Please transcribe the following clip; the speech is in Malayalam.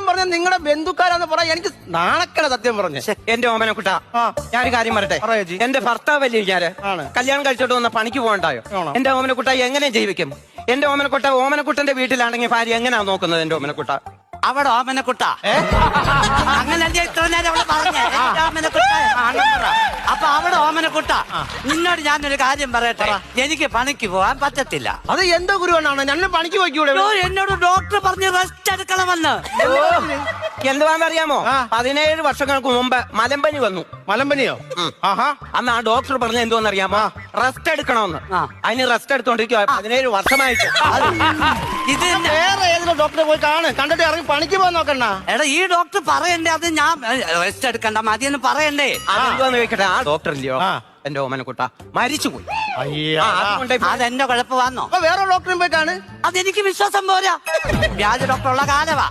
സത്യം പറഞ്ഞ നിങ്ങളുടെ ബന്ധുക്കാരാന്ന് പറയാൻ എനിക്ക് നാണക്കല സത്യം പറഞ്ഞ. എന്റെ ഓമനക്കുട്ട, ഞാനൊരു കാര്യം പറയട്ടെ. എന്റെ ഭർത്താവല്ലേ ഞാന് കല്യാണം കഴിച്ചോട്ട് വന്ന പണിക്ക് പോകണ്ടായോ? എന്റെ ഓമനക്കുട്ട എങ്ങനെ ജീവിക്കും? എന്റെ ഓമനക്കുട്ട ഓമനക്കുട്ടന്റെ വീട്ടിലാണെങ്കിൽ ഭാര്യ എങ്ങനെയാ നോക്കുന്നത്? എന്റെ ഓമനക്കുട്ട അവിടെ ഓമനക്കുട്ട അങ്ങനെ ഇത്ര നേരം അവള് പറഞ്ഞേ ഓമനക്കുട്ട. അപ്പൊ അവിടെ ഓമനക്കുട്ട, നിന്നോട് ഞാനൊരു കാര്യം പറയട്ടെ. എനിക്ക് പണിക്ക് പോകാൻ പറ്റത്തില്ല. അത് എന്തോ ഗുരുവനാണ്? ഞാൻ പണിക്ക് പോയിക്കൂടെ? എന്നോട് ഡോക്ടർ പറഞ്ഞ് റെസ്റ്റ് എടുക്കണമെന്ന്. എന്തുവാന്നറിയാമോ? 17 വർഷങ്ങൾക്ക് മുമ്പ് മലമ്പനി വന്നു. മലമ്പനിയോ? അന്ന് ആ ഡോക്ടർ പറഞ്ഞ എന്തോന്നറിയാമോ? റെസ്റ്റ് എടുക്കണമെന്ന്. അതിന് റെസ്റ്റ് എടുത്തോണ്ടിരിക്കുക 17 വർഷമായിട്ട്. ഇത് വേറെ ഏതെങ്കിലും ഡോക്ടറെ പോയി കണ്ടിട്ട് ഇറങ്ങി പണിക്ക് പോകാൻ നോക്കണ്ട. എടാ, ഈ ഡോക്ടർ പറയണ്ടേ? അത് ഞാൻ റെസ്റ്റ് എടുക്കണ്ട മതിയെന്ന് പറയണ്ടേ? അതെന്തോന്ന് ചോദിക്കട്ടെ, ആ ഡോക്ടർ ഇല്ലയോ എന്റെ ഓമനക്കുട്ട മരിച്ചുപോയി. അതെന്റെ കുഴപ്പമാണോ? അപ്പൊ വേറെ ഡോക്ടറും പോയി കാണ്. അതെനിക്ക് വിശ്വാസം പോരാ. വ്യാജ ഡോക്ടറുള്ള കാലവാ.